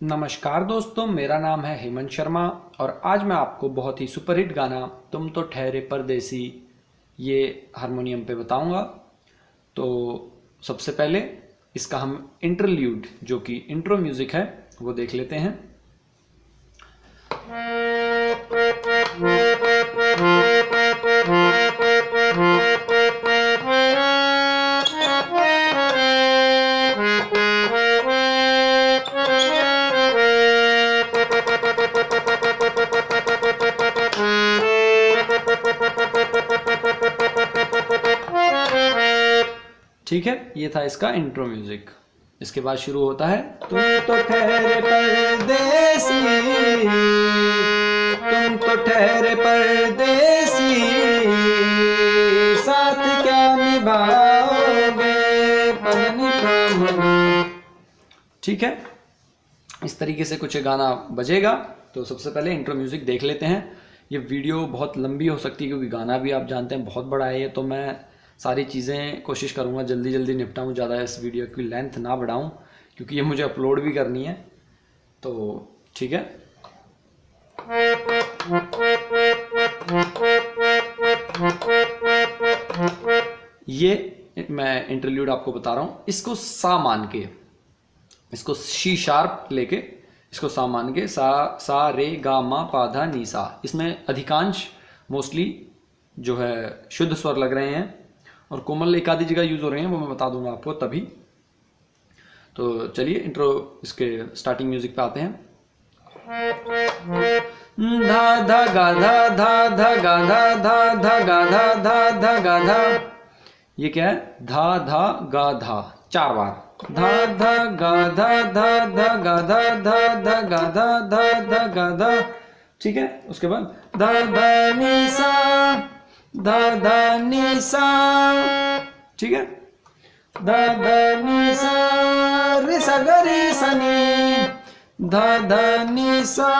नमस्कार दोस्तों, मेरा नाम है हेमंत शर्मा और आज मैं आपको बहुत ही सुपरहिट गाना तुम तो ठहरे परदेसी ये हारमोनियम पे बताऊंगा। तो सबसे पहले इसका हम इंटरल्यूड जो कि इंट्रो म्यूजिक है वो देख लेते हैं। ठीक है, ये था इसका इंट्रो म्यूजिक। इसके बाद शुरू होता है तुम तो ठहरे परदेसी, तुम तो ठहरे परदेसी, साथ क्या निभाओगे पलनी पलनी। ठीक है, इस तरीके से कुछ गाना बजेगा। तो सबसे पहले इंट्रो म्यूजिक देख लेते हैं। ये वीडियो बहुत लंबी हो सकती है क्योंकि गाना भी आप जानते हैं बहुत बड़ा है ये, तो मैं सारी चीज़ें कोशिश करूँगा जल्दी जल्दी निपटाऊँ, ज़्यादा इस वीडियो की लेंथ ना बढ़ाऊँ क्योंकि ये मुझे अपलोड भी करनी है। तो ठीक है, ये मैं इंटरल्यूड आपको बता रहा हूँ। इसको सा मान के, इसको शी शार्प लेके इसको सा मान के सा रे गा मा पा धा नी सा। इसमें अधिकांश मोस्टली जो है शुद्ध स्वर लग रहे हैं और कोमल एक आधी जगह यूज हो रहे हैं, वो मैं बता दूंगा आपको तभी। तो चलिए इंट्रो इसके स्टार्टिंग म्यूजिक पे आते हैं। धा धा गा धा धा धा गा धा धा धा गा धा धा धा गा धा। ये क्या है? धा धा गा धा, 4 बार। धा धा गा धा धा धा गा धा धा धा गा धा धा धा गा धा। ठीक है, उसके बाद धा धा नी सा, धा धा नी सा। ठीक है, धा धा नी सा रे सा ग रे सा नी, धा धा नी सा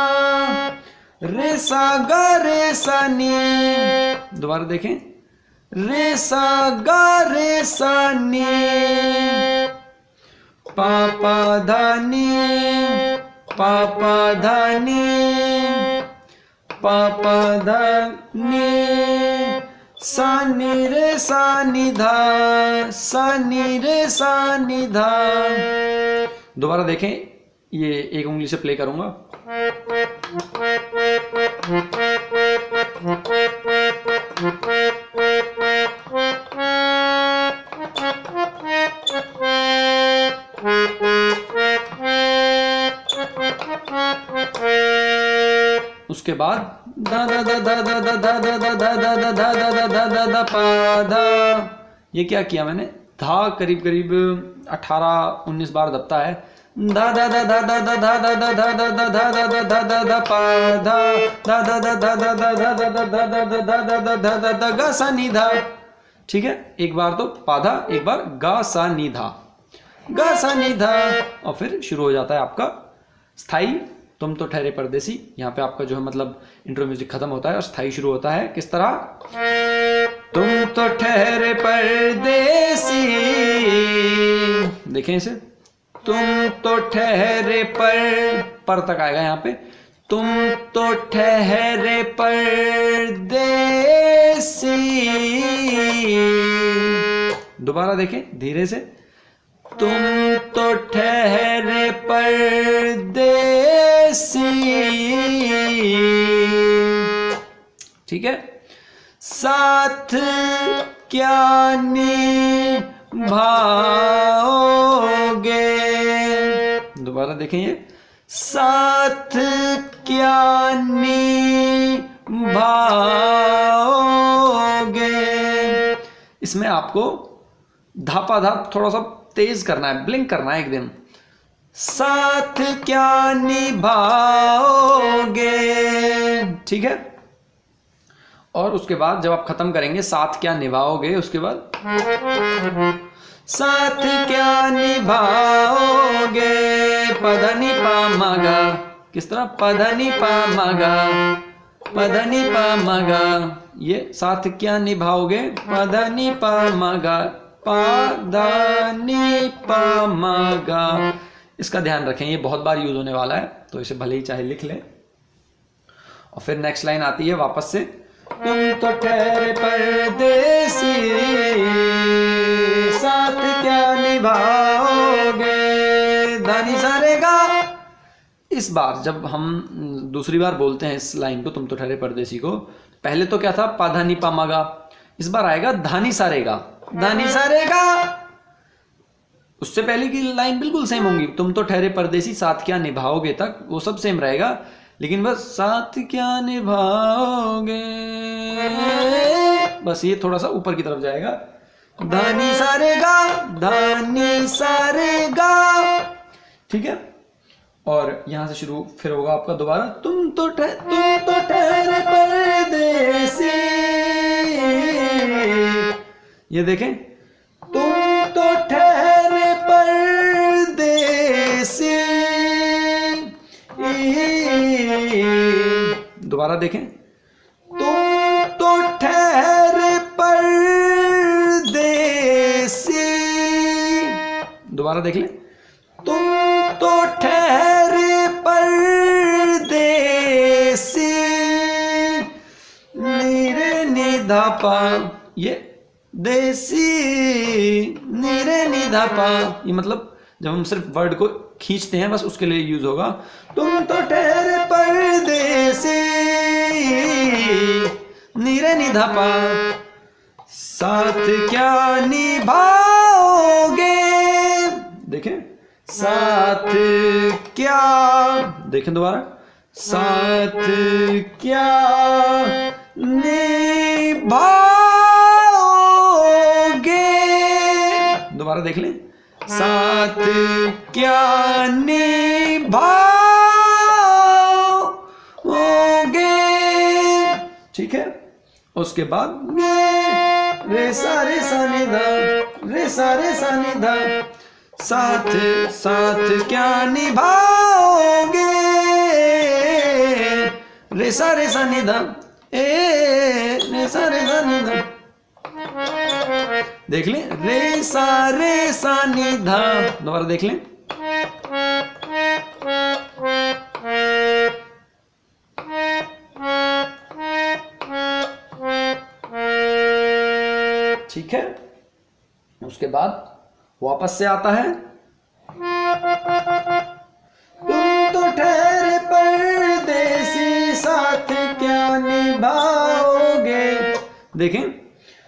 रे सा ग रे सा नी। दोबारा देखें, रे सा ग रे सा नी, पा पा धा नी, पा पा धा नी, पा पा धा नी, सा नी रे सा नि धा, सा नी रे सा नि धा। दोबारा देखें, ये एक उंगली से प्ले करूंगा। उसके बाद दा दा दा दा दा दा दा दा दा दा दा दा दा दा दा दा दा पा धा। ये क्या किया मैंने? धा करीब करीब 18-19 बार दबता है। दा दा दा दा दा दा दा दा दा दा दा दा दा दा दा दा दा पा धा, दा दा दा दा दा दा दा दा दा दा दा दा दा दा दा दा दा गा सा नि धा। ठीक है, एक बार तो पा धा, एक बार गा सा नि धा, गा सा नि धा। और फिर शुरू हो जाता है आपका स्थाई तुम तो ठहरे परदेसी। यहाँ पे आपका जो है मतलब इंट्रो म्यूजिक खत्म होता है और स्थाई शुरू होता है। किस तरह? तुम तो ठहरे परदेसी, देखें इसे, तुम तो ठहरे पर तक आएगा यहाँ पे। तुम तो ठहरे परदेसी। दोबारा देखें धीरे से, तुम तो ठहरे परदेसी। ठीक है, साथ क्या निभाओगे। दोबारा देखें, ये साथ क्या निभाओगे। इसमें आपको धापा धाप थोड़ा सा तेज करना है, ब्लिंक करना है एकदम। साथ क्या निभाओगे। ठीक है, और उसके बाद जब आप खत्म करेंगे साथ क्या निभाओगे, उसके बाद साथ क्या निभाओगे पधनी पा मगा। किस तरह? पधनी पा मगा, पधनी पा मगा। ये साथ क्या निभाओगे पधनी पा मगा, पा धा नी पा मा गा। इसका ध्यान रखें, ये बहुत बार यूज होने वाला है, तो इसे भले ही चाहे लिख लें। और फिर नेक्स्ट लाइन आती है वापस से, तुम तो ठहरे परदेसी साथ क्या निभाओगे, दानी सारेगा। इस बार जब हम दूसरी बार बोलते हैं इस लाइन को, तुम तो ठहरे परदेसी को, पहले तो क्या था, पाधानी पामागा, इस बार आएगा धानी सारेगा, धानी सारेगा। उससे पहले की लाइन बिल्कुल सेम होंगी, तुम तो ठहरे परदेसी साथ क्या निभाओगे तक वो सब सेम रहेगा, लेकिन बस साथ क्या निभाओगे, बस ये थोड़ा सा ऊपर की तरफ जाएगा, धानी सारेगा, धानी सारेगा, ठीक है। और यहां से शुरू फिर होगा आपका दोबारा, तुम तो ठहरे परदेसी, ये देखें, तुम तो ठहरे परदेसी, दोबारा देखें, तुम तो ठहरे परदेसी, दोबारा देख लें, तुम तो ठहरे परदेसी, नीरे निधापा, ये देसी, नीरे निधापा, ये मतलब जब हम सिर्फ वर्ड को खींचते हैं बस उसके लिए यूज होगा, तुम तो ठहरे परदेसी नीरे निधापा, साथ क्या निभाओगे, देखें, साथ क्या, देखें दोबारा, साथ क्या निभाओगे, दोबारा देख लें, साथ क्या निभाओगे, ठीक है। उसके बाद रे सा निधा, रे सा निधा, साथ साथ क्या निभाओगे, रे सा निधा, रे सा निधा, देख लें, रे सा निधा, दोबारा देख लें, ठीक है। उसके बाद वापस से आता है, तुम तो ठहरे परदेसी साथ क्या निभाओगे, देखें,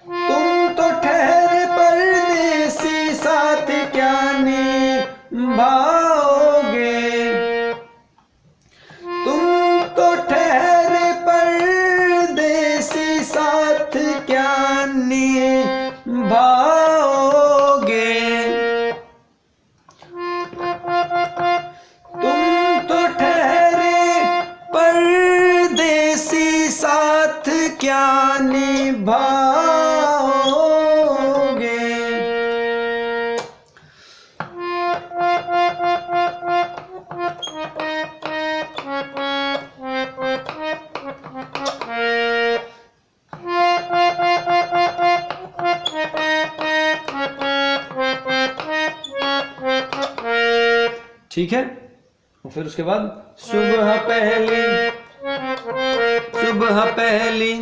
तुम तो ठहरे परदेसी साथ क्या निभाओगे, तुम तो ठहरे परदेसी साथ क्या निभाओगे, तुम तो ठहरे परदेसी साथ क्या निभाओगे, ठीक है। और फिर उसके बाद सुबह पहली,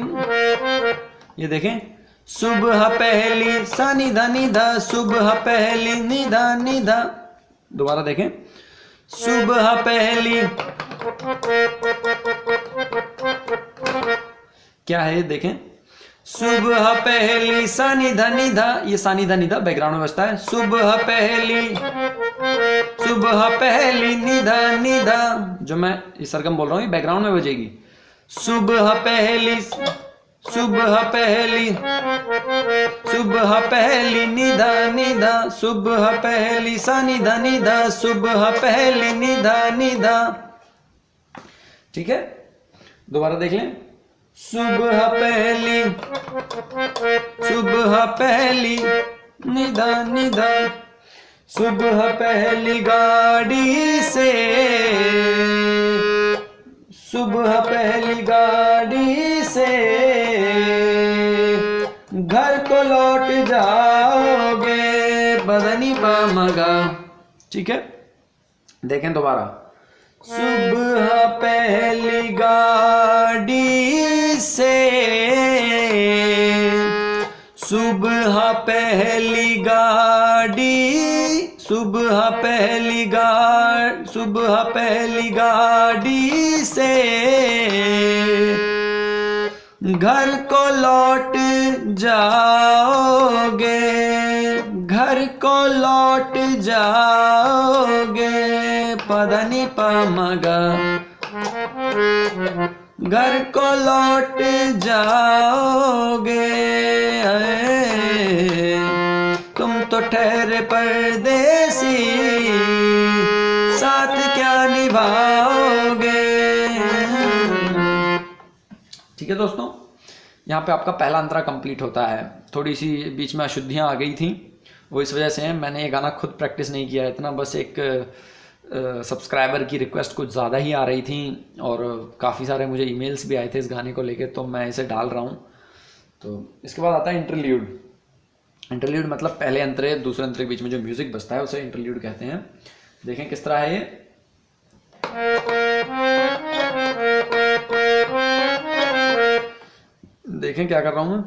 ये देखें, सुबह पहली सा निधा निधा, सुबह पहली निधा निधा, दोबारा देखें, सुबह पहली, क्या है ये देखें, सुबह पहली सा निधा निधा, ये सा निधा निधा बैकग्राउंड में बजता है, सुबह पहली निधा निधा, जो मैं ये सरगम बोल रहा हूं ये बैकग्राउंड में बजेगी, सुबह पहली निधा निधा, सुबह पहली सा निधा निधा, सुबह पहली निधा निधा, ठीक है। दोबारा देख लें, सुबह पहली निधा निधा, सुबह पहली गाड़ी से, सुबह पहली गाड़ी से घर को लौट जाओगे, बदनी पामगा, ठीक है। देखें दोबारा, सुबह पहली गाड़ी से, सुबह पहली गाड़ी, सुबह पहली गाड़ी से घर को लौट जाओगे, घर को लौट जाओगे, पदनी पमगा, घर को लौट जाओगे, तुम तो ठहरे परदेसी, साथ क्या निभाओगे। ठीक है दोस्तों, यहाँ पे आपका पहला अंतरा कंप्लीट होता है। थोड़ी सी बीच में अशुद्धियाँ आ गई थी, वो इस वजह से है, मैंने ये गाना खुद प्रैक्टिस नहीं किया है इतना, बस एक सब्सक्राइबर की रिक्वेस्ट कुछ ज़्यादा ही आ रही थी और काफ़ी सारे मुझे ईमेल्स भी आए थे इस गाने को लेके, तो मैं इसे डाल रहा हूँ। तो इसके बाद आता है इंटरल्यूड। इंटरल्यूड मतलब पहले अंतरे दूसरे अंतरे के बीच में जो म्यूजिक बजता है उसे इंटरल्यूड कहते हैं। देखें किस तरह है ये। देखें क्या कर रहा हूं मैं।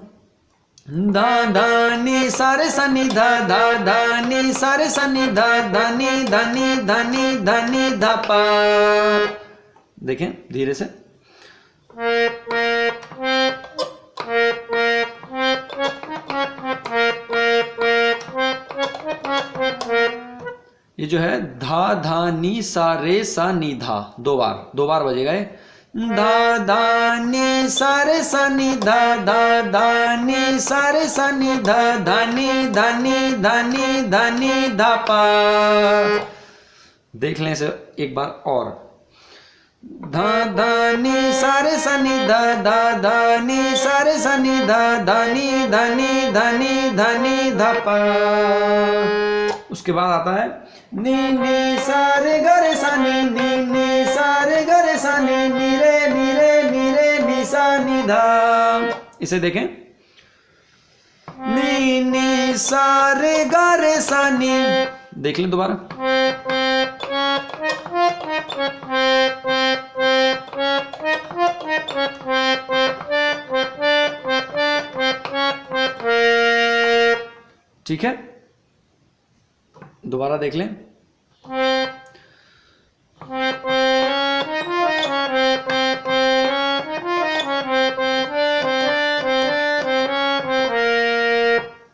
धा धा नी सारे सनी धा धा धा नी सारे सनी धा धनी धनी धनी धनी धा पा। देखें धीरे से। ये जो है धा धा नी सा रे सा नी धा, दो बार बजेगा ये। धा धा नी सा रे सा नी धा धा धा नी सा रे सा नी धा धनी धनी धनी धनी धा पा। देख लें इसे एक बार और। धा धा नी सा रे सा नी धा धा धा नी सा रे सा नी धा धनी धनी धनी धनी धा पा। उसके बाद आता है नी नी सा रे ग रे सा नी नी नी सा रे ग रे सा नी नी रे नी रे नी रे नी सा नी धा। इसे देखें। नी नी सा रे ग रे सा नी। देख लें दोबारा। ठीक है, दोबारा देख लें।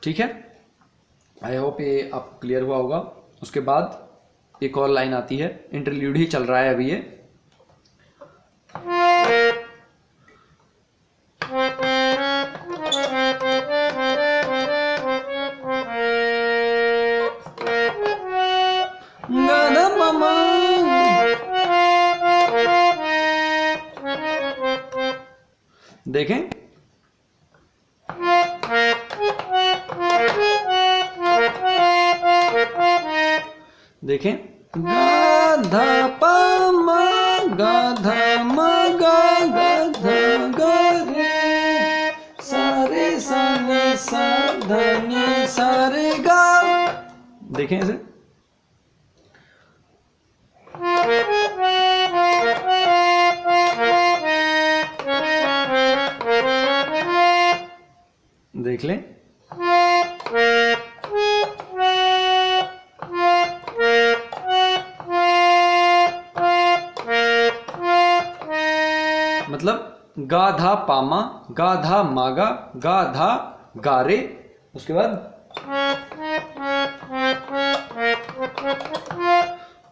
ठीक है, आई होप ये आपको क्लियर हुआ होगा। उसके बाद एक और लाइन आती है, इंटरल्यूड ही चल रहा है अभी ये। देखें। देखें। गा धा पा मा गा धा मा गा गा धा गा रे सा रे सा नी सा धा नी सा रे गा। देखें इसे। देख लें। मतलब गाधा पामा, गाधा मागा, गाधा गारे। उसके बाद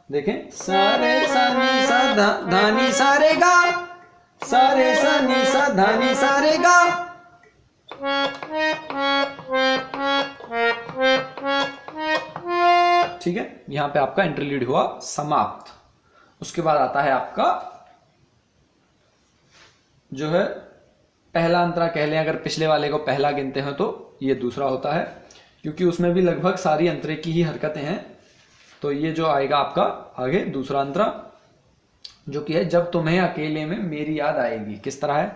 देखें। सारे सानी सा धानी सारे गा, सारे सानी सा धानी सारे गा। ठीक है, यहां पे आपका इंटरल्यूड हुआ समाप्त। उसके बाद आता है आपका जो है पहला अंतरा कह लें, अगर पिछले वाले को पहला गिनते हैं तो ये दूसरा होता है, क्योंकि उसमें भी लगभग सारी अंतरे की ही हरकतें हैं। तो ये जो आएगा आपका आगे दूसरा अंतरा, जो कि है जब तुम्हें अकेले में मेरी याद आएगी। किस तरह है।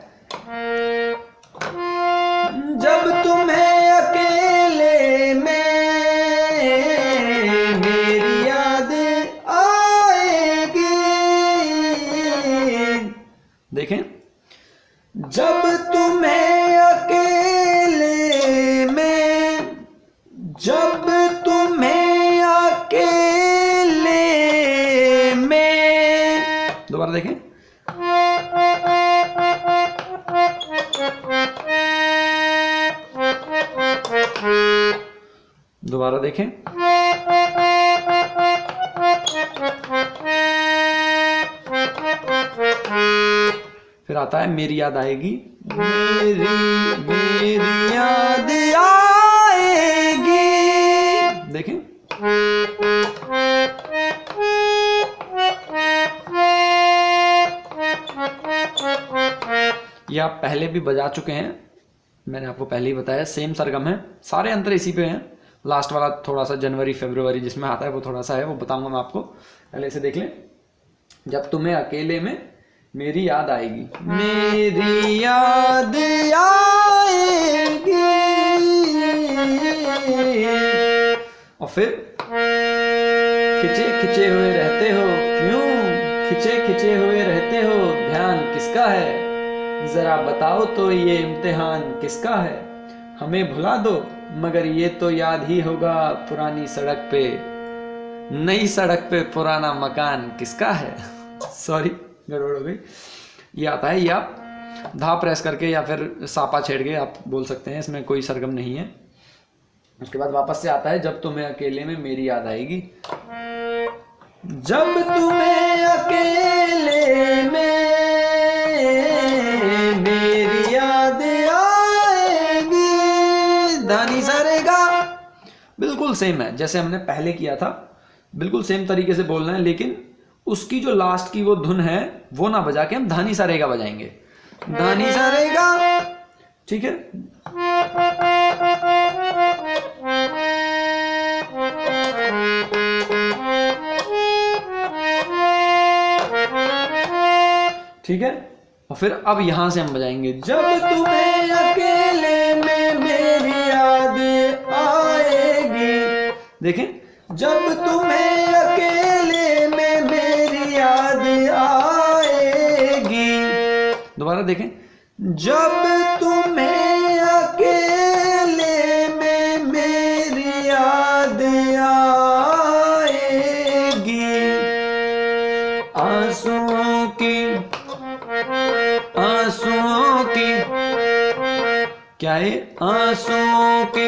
जब तुम्हें अकेले में मेरी याद आएगी, देखें, जब तुम्हें अकेले में, जब तुम्हें अकेले में, दोबारा देखें, दोबारा देखें, फिर आता है मेरी याद आएगी, मेरी याद आएगी, देखें, ये आप पहले भी बजा चुके हैं, मैंने आपको पहले ही बताया, सेम सरगम है, सारे अंतर इसी पे हैं। लास्ट वाला थोड़ा सा जनवरी फरवरी जिसमें आता है वो थोड़ा सा है, वो बताऊंगा मैं आपको, पहले इसे देख लें। जब तुम्हें अकेले में मेरी याद आएगी, मेरी याद आएगी, और फिर खिंचे खिंचे हुए रहते हो क्यों, खिंचे खिंचे हुए रहते हो, ध्यान किसका है, जरा बताओ तो ये इम्तिहान किसका है, हमें भुला दो मगर ये तो याद ही होगा, पुरानी सड़क पे नई सड़क पे पुराना मकान किसका है। सॉरी गड़बड़ हो गई। ये आता है, ये आप धा प्रेस करके या फिर सापा छेड़ के आप बोल सकते हैं, इसमें कोई सरगम नहीं है। उसके बाद वापस से आता है, जब तुम्हें अकेले में मेरी याद आएगी, जब तुम्हें अकेले में मेरी याद आएगी, धानी सारेगा, बिल्कुल सेम है जैसे हमने पहले किया था, बिल्कुल सेम तरीके से बोलना है, लेकिन उसकी जो लास्ट की वो धुन है वो ना बजा के हम धानी सारेगा बजाएंगे, धानी सारेगा, ठीक है। ठीक है, और फिर अब यहां से हम बजाएंगे, जब तुम्हें अकेले में मेरी याद आएगी, देखें, जब तुम्हें अकेले में मेरी याद आएगी, दोबारा देखें, जब तुम्हें अकेले में मेरी याद आएगी, आंसुओं की क्या है, आंसुओं की,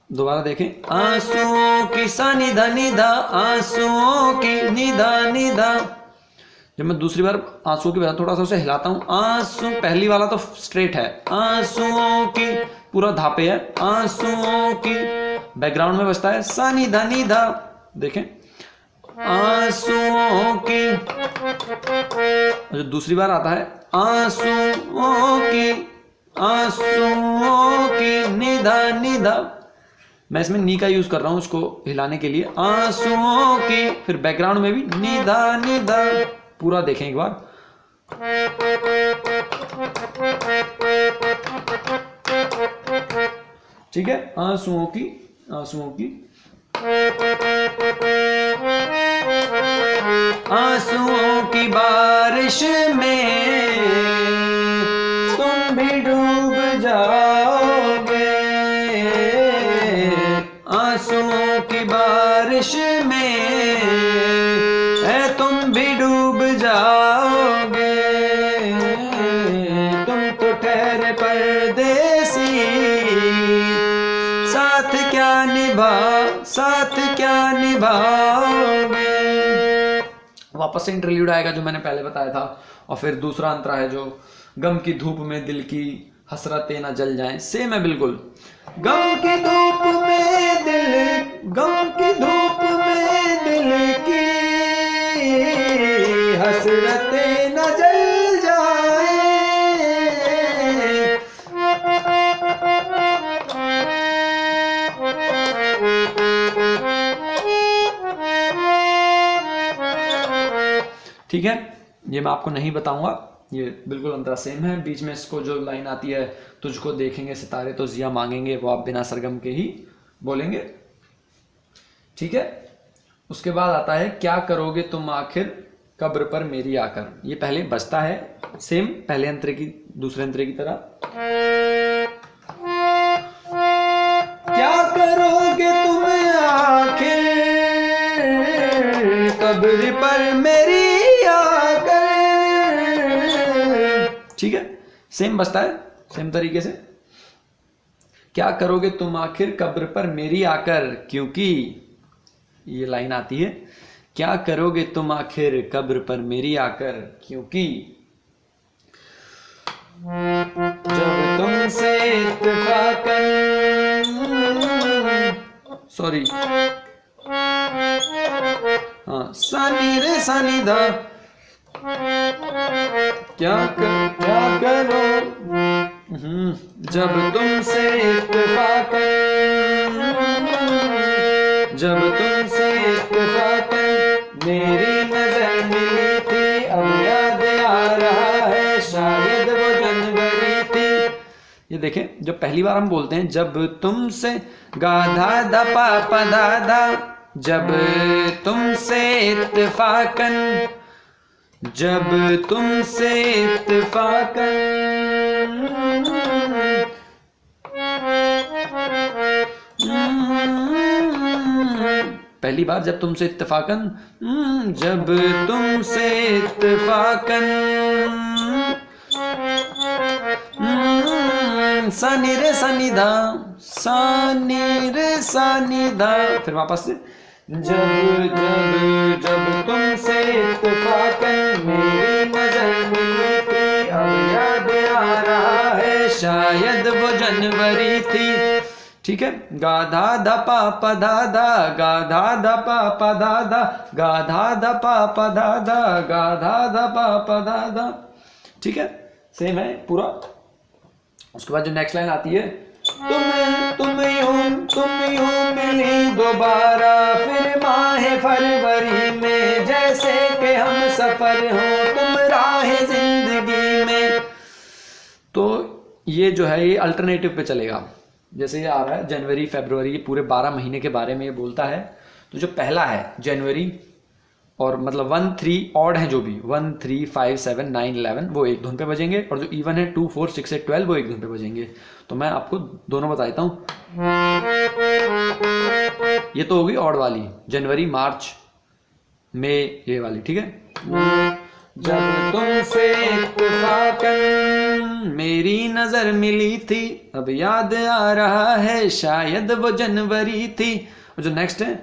दोबारा देखें, आंसुओं की सा निधा निधा, आंसुओं की निधा निधा। जब मैं दूसरी बार आंसुओं की बजाता थोड़ा सा उसे हिलाता हूं, आंसू, पहली वाला तो स्ट्रेट है, आंसुओं की पूरा धापे है, आंसुओं की, बैकग्राउंड में बजता है सा निधा निधा, देखें, आंसुओं की। जो दूसरी बार आता है, आंसुओं की निधा निधा, मैं इसमें नी का यूज कर रहा हूं उसको हिलाने के लिए, आंसुओं की, फिर बैकग्राउंड में भी निधा निधा, पूरा देखें एक बार, ठीक है, आंसुओं की आंसुओं की बारिश में तुम भी डूब जाओगे, आंसुओं की बारिश में तुम भी डूब जाओगे, तुम तो ठहरे परदेसी, साथ क्या निभाओगे। वापस से इंटरल्यूड आएगा जो मैंने पहले बताया था, और फिर दूसरा अंतरा है जो गम की धूप में दिल की हसरतें न जल जाएं, सेम है बिल्कुल, गम की धूप में दिल की हसरतें न जल जाएं, ठीक है। ये मैं आपको नहीं बताऊंगा, ये बिल्कुल अंतरा सेम है। बीच में इसको जो लाइन आती है, तुझको देखेंगे सितारे तो जिया मांगेंगे, वो आप बिना सरगम के ही बोलेंगे, ठीक है। उसके बाद आता है क्या करोगे तुम आखिर कब्र पर मेरी आकर। ये पहले बजता है सेम पहले अंतरे की दूसरे अंतरे की तरह। क्या करोगे तुम आखिर कब्र पर मेरी आकर। ठीक है, सेम बजता है सेम तरीके से। क्या करोगे तुम आखिर कब्र पर मेरी आकर, क्योंकि ये लाइन आती है क्या करोगे तुम आखिर कब्र पर मेरी आकर, क्योंकि जब तुमसे इत्तेफाकन सॉरी हाँ सानी रे सानी दा क्या करो जब तुमसे इत्तेफाकन जब तुमसे इत्तेफाकन मेरी नजर मिली थी, अब याद आ रहा है शायद वो जनवरी थी। ये देखें जब पहली बार हम बोलते हैं जब तुमसे गाधा दा पापा दादा, जब तुमसे इत्तेफाकन जब तुमसे इत्तेफाकन पहली बार जब तुमसे इत्तेफाकन जब तुमसे इत्तेफाकन सानी रे सानी धा सानी रे सानी धा, फिर वापस से जब जब जब तुमसे इत्तेफाकन मेरी नजर मिली थी, अब याद आ रहा है शायद वो जनवरी थी। ठीक है, गाधा दा पापा दादा गाधा दा पापा दादा गाधा दा पापा दादा गाधा दा पापा दादा। ठीक है, सेम है पूरा। उसके बाद जो नेक्स्ट लाइन आती है तुम यूं मिली दोबारा फिर माह फरवरी में, जैसे कि हम सफर हो तुम राह जिंदगी में। तो ये जो है ये अल्टरनेटिव पे चलेगा। जैसे ये आ रहा है जनवरी फरवरी, ये पूरे 12 महीने के बारे में ये बोलता है। तो जो पहला है जनवरी और मतलब 1 3 ऑड है, जो भी 1 3 5 7 9 11 वो एक धुन पे बजेंगे, और जो इवन है 2 4 6 8 12 वो एक धुन पे बजेंगे। तो मैं आपको दोनों बता देता हूँ। ये तो होगी ऑड वाली, जनवरी मार्च मई ये वाली। ठीक है, जब तुमसे इत्तेफाकन मेरी नजर मिली थी, अब याद आ रहा है शायद वो जनवरी थी। और जो नेक्स्ट है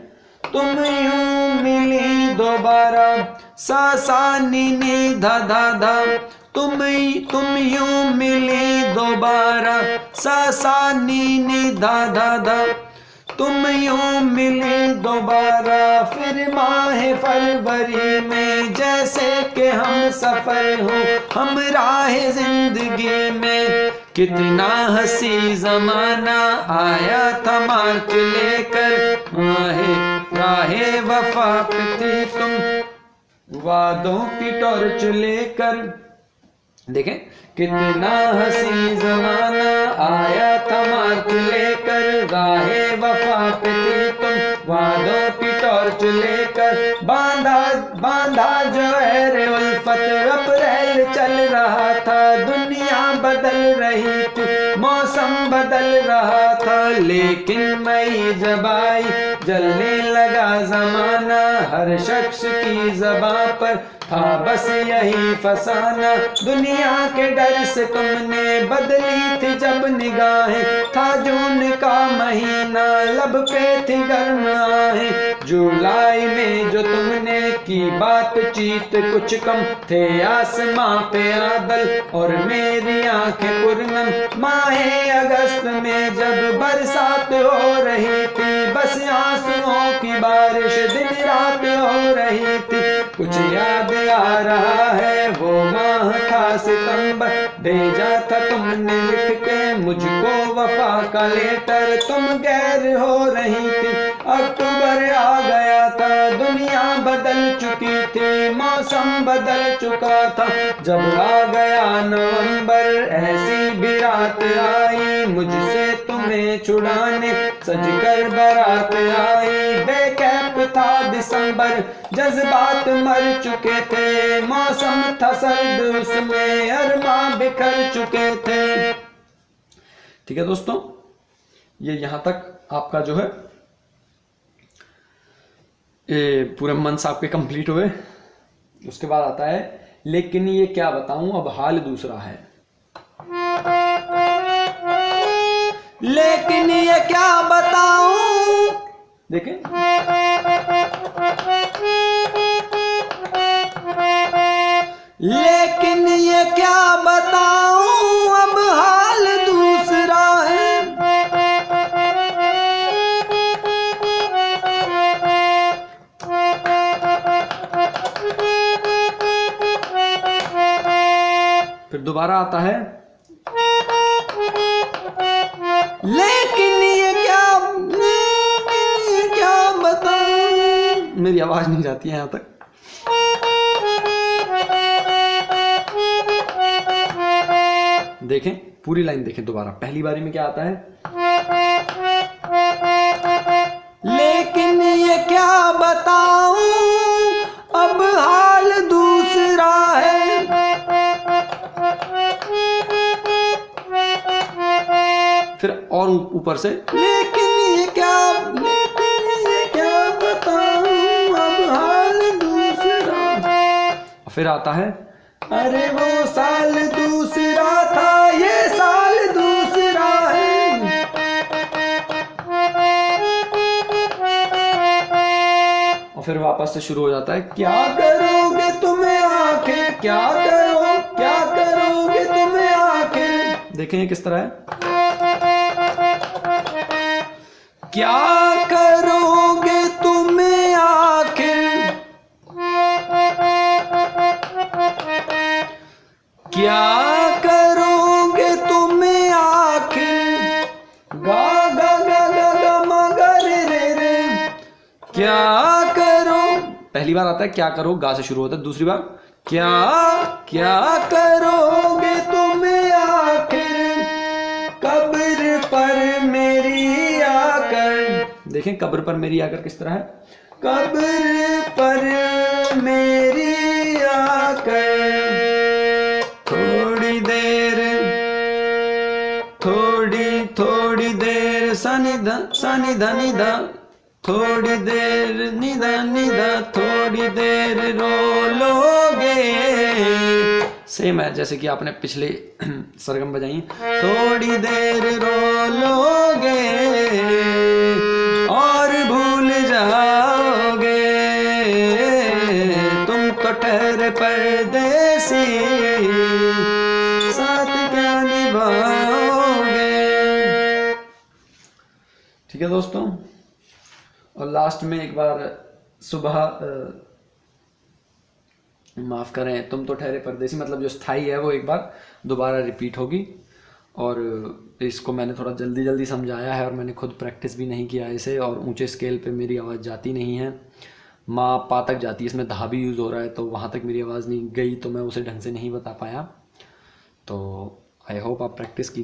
तुम यूं मिली दोबारा सा सा नी नी धा धा धा, तुम यूं मिली दोबारा सा सा नी नी धा धा धा, तुम यूं मिली दोबारा फिर माह फरवरी में, जैसे कि हम सफर हो हम राह जिंदगी में। कितना हंसी जमाना आया था मार्च लेकर, राहे वफा पे थी तुम वादों की टॉर्च लेकर। देखें कितना हंसी जमाना आया था मार्च लेकर, राहे वफा पे थी तुम वादों की टॉर्च लेकर। बांधा जो है रे उल्फत, अप्रैल चल रहा था, दुनिया बदल रही थी, मौसम बदल रहा था, लेकिन मई जब आई जलने लगा जमाना, हर शख्स की ज़बां पर था बस यही फसाना। दुनिया के डर से तुमने बदली थी जब निगाहें, था जून का महीना लब पे थी गर्म आहें। जुलाई में जो तुमने की बातचीत कुछ कम थे आसमां पे बादल और मेरी आंखें पुरनम। माहे अगस्त में जब बरसात हो रही थी, बस आंसुओं की बारिश दिन रात हो रही थी। कुछ याद आ रहा है वो माह था सितंबर, भेजा था तुमने लिख के मुझको वफा का लेटर, तुम गैर हो रही थी। अक्टूबर आ गया था, दुनिया बदल चुकी थी, मौसम बदल चुका था। जब आ गया नवंबर ऐसी भी रात आई, मुझसे तुम्हें छुड़ाने सजकर बारात आई। बेकैफ था दिसंबर, जज्बात मर चुके थे, मौसम था सर्द उसमें अरमां बिखर चुके थे। ठीक है दोस्तों, ये यहां तक आपका जो है ये पूरे मंथ्स आपके कंप्लीट हुए। उसके बाद आता है लेकिन ये क्या बताऊं अब हाल दूसरा है। लेकिन ये क्या बताऊं, देखें, लेकिन ये क्या बताऊं अब हाल दूसरा है। फिर दोबारा आता है लेकिन ये क्या बताऊं। मेरी आवाज नहीं जाती है यहां तक। देखें पूरी लाइन देखें दोबारा। पहली बारी में क्या आता है, लेकिन ये क्या बताऊं अब हाल दूसरा है। फिर और ऊपर से लेकिन ये क्या बताऊं अब हाल दूसरा। फिर आता है अरे वो साल दूसरा था ये साल दूसरा है। और फिर वापस से शुरू हो जाता है क्या करोगे तुम्हें आखिर, क्या करोगे तुम्हें आखिर। देखें ये किस तरह है, क्या करोगे तुम्हें आखिर, क्या करोगे तुम्हें आखिर। गा गा गा गा गा मा गा रे रे रे। क्या करो, पहली बार आता है क्या करो, गा से शुरू होता है। दूसरी बार क्या करोगे तुम्हें आखिर, कब्र पर मेरी आकर। देखें कब्र पर मेरी आकर किस तरह है, कब्र पर मेरी आकर थोड़ी देर सनि ध नि ध, थोड़ी देर निदा थोड़ी देर रो लोगे। सेम है जैसे कि आपने पिछले सरगम बजाई। थोड़ी देर रो लोगे और भूल जाओगे, तुम तो ठहरे परदेसी साथ क्या निभाओगे। ठीक है दोस्तों, और लास्ट में एक बार सुबह माफ करें, तुम तो ठहरे परदेसी मतलब जो स्थाई है वो एक बार दोबारा रिपीट होगी। और इसको मैंने थोड़ा जल्दी समझाया है और मैंने खुद प्रैक्टिस भी नहीं किया इसे, और ऊंचे स्केल पे मेरी आवाज़ जाती नहीं है, माँ पा तक जाती है, इसमें धा भी यूज़ हो रहा है तो वहाँ तक मेरी आवाज़ नहीं गई, तो मैं उसे ढंग से नहीं बता पाया। तो आई होप आप प्रैक्टिस कीजिए।